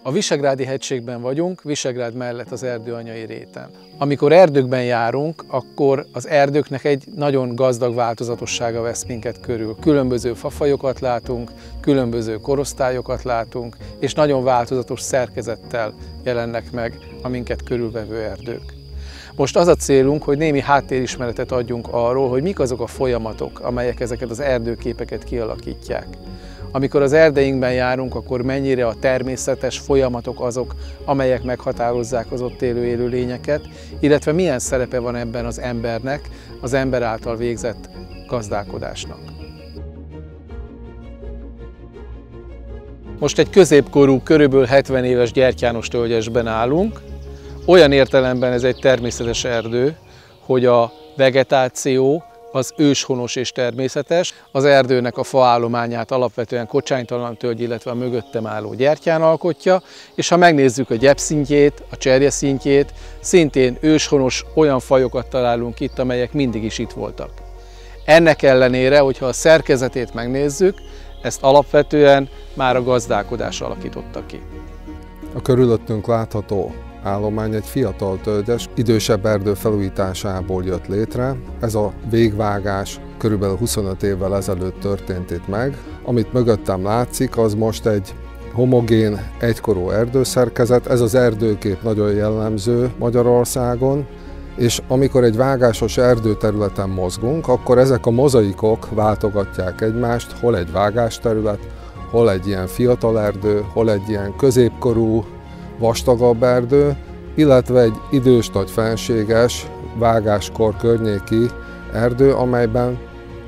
A Visegrádi hegységben vagyunk, Visegrád mellett az Erdőanyai réten. Amikor erdőkben járunk, akkor az erdőknek egy nagyon gazdag változatossága vesz minket körül. Különböző fafajokat látunk, különböző korosztályokat látunk, és nagyon változatos szerkezettel jelennek meg a minket körülvevő erdők. Most az a célunk, hogy némi háttérismeretet adjunk arról, hogy mik azok a folyamatok, amelyek ezeket az erdőképeket kialakítják. Amikor az erdeinkben járunk, akkor mennyire a természetes folyamatok azok, amelyek meghatározzák az ott élő élőlényeket, illetve milyen szerepe van ebben az embernek, az ember által végzett gazdálkodásnak. Most egy középkorú, körülbelül 70 éves gyertyánostölgyesben állunk. Olyan értelemben ez egy természetes erdő, hogy a vegetáció az őshonos és természetes. Az erdőnek a faállományát alapvetően kocsánytalan-tölgy, illetve a mögöttem álló gyertyán alkotja, és ha megnézzük a gyepszintjét, a cserjeszintjét, szintén őshonos olyan fajokat találunk itt, amelyek mindig is itt voltak. Ennek ellenére, hogyha a szerkezetét megnézzük, ezt alapvetően már a gazdálkodás alakította ki. A körülöttünk látható állomány egy fiatal tölgyes, idősebb erdő felújításából jött létre. Ez a végvágás körülbelül 25 évvel ezelőtt történt itt meg. Amit mögöttem látszik, az most egy homogén, egykorú erdőszerkezet. Ez az erdőkép nagyon jellemző Magyarországon, és amikor egy vágásos erdőterületen mozgunk, akkor ezek a mozaikok váltogatják egymást, hol egy vágásterület, hol egy ilyen fiatal erdő, hol egy ilyen középkorú, vastagabb erdő, illetve egy idős nagy fenséges, vágáskor környéki erdő, amelyben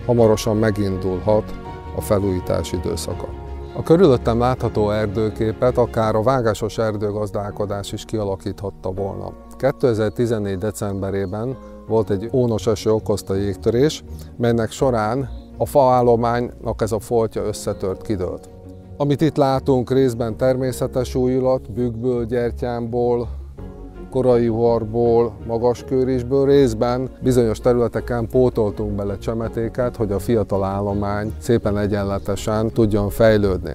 hamarosan megindulhat a felújítás időszaka. A körülöttem látható erdőképet akár a vágásos erdőgazdálkodás is kialakíthatta volna. 2014. decemberében volt egy ónos eső okozta jégtörés, melynek során a faállománynak ez a foltja összetört, kidőlt. Amit itt látunk, részben természetes újulat, bükkből, gyertyámból, korai juharból, magaskőrisből, részben bizonyos területeken pótoltunk bele csemetéket, hogy a fiatal állomány szépen egyenletesen tudjon fejlődni.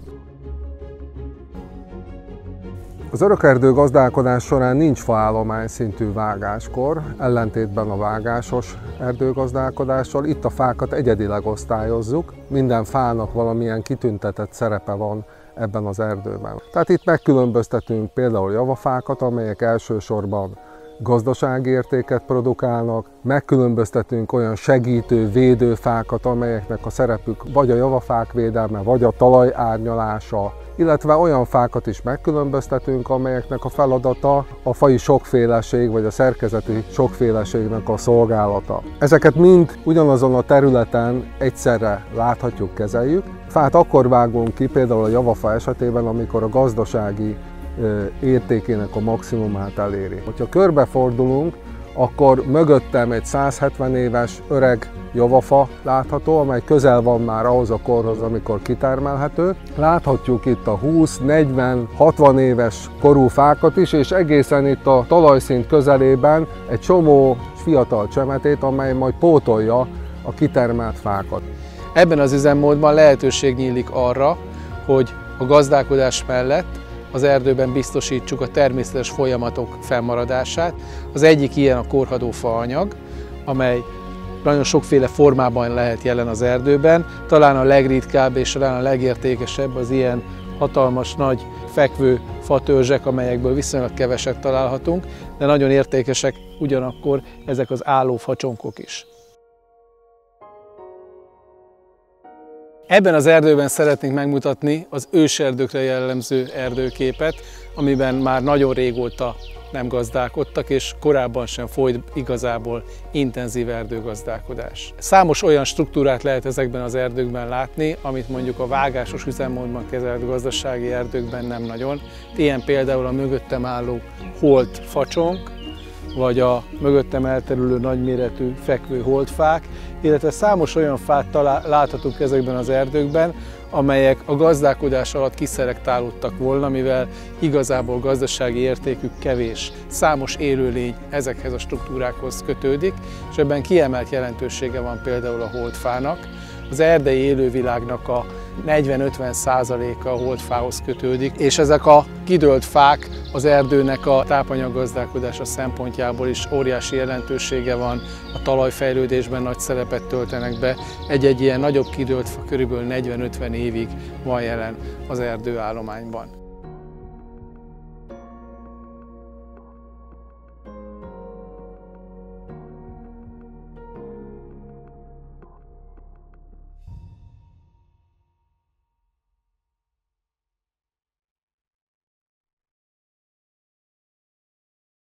Az örökerdő gazdálkodás során nincs faállomány szintű vágáskor, ellentétben a vágásos erdőgazdálkodással. Itt a fákat egyedileg osztályozzuk, minden fának valamilyen kitüntetett szerepe van ebben az erdőben. Tehát itt megkülönböztetünk például javafákat, amelyek elsősorban gazdasági értéket produkálnak, megkülönböztetünk olyan segítő, védő fákat, amelyeknek a szerepük vagy a javafák védelme, vagy a talaj árnyalása, illetve olyan fákat is megkülönböztetünk, amelyeknek a feladata a faji sokféleség vagy a szerkezeti sokféleségnek a szolgálata. Ezeket mind ugyanazon a területen egyszerre láthatjuk, kezeljük. Fát akkor vágunk ki, például a javafa esetében, amikor a gazdasági értékének a maximumát eléri. Ha körbefordulunk, akkor mögöttem egy 170 éves öreg javafa látható, amely közel van már ahhoz a korhoz, amikor kitermelhető. Láthatjuk itt a 20, 40, 60 éves korú fákat is, és egészen itt a talajszint közelében egy csomó fiatal csemetét, amely majd pótolja a kitermelt fákat. Ebben az üzemmódban lehetőség nyílik arra, hogy a gazdálkodás mellett az erdőben biztosítsuk a természetes folyamatok fennmaradását. Az egyik ilyen a korhadó faanyag, amely nagyon sokféle formában lehet jelen az erdőben. Talán a legritkább és talán a legértékesebb az ilyen hatalmas, nagy, fekvő fatörzsek, amelyekből viszonylag keveset találhatunk, de nagyon értékesek ugyanakkor ezek az álló facsonkok is. Ebben az erdőben szeretnénk megmutatni az őserdőkre jellemző erdőképet, amiben már nagyon régóta nem gazdálkodtak, és korábban sem folyt igazából intenzív erdőgazdálkodás. Számos olyan struktúrát lehet ezekben az erdőkben látni, amit mondjuk a vágásos üzemmódban kezelt gazdasági erdőkben nem nagyon. Ilyen például a mögöttem álló holt facsonk, vagy a mögöttem elterülő nagyméretű fekvő holdfák, illetve számos olyan fát láthatunk ezekben az erdőkben, amelyek a gazdálkodás alatt kiszelektálódtak volna, mivel igazából gazdasági értékük kevés. Számos élőlény ezekhez a struktúrákhoz kötődik, és ebben kiemelt jelentősége van például a holdfának. Az erdei élővilágnak a 40-50%-a a holdfához kötődik, és ezek a kidőlt fák az erdőnek a tápanyaggazdálkodása szempontjából is óriási jelentősége van, a talajfejlődésben nagy szerepet töltenek be. Egy-egy ilyen nagyobb kidőlt fa körülbelül 40-50 évig van jelen az erdőállományban.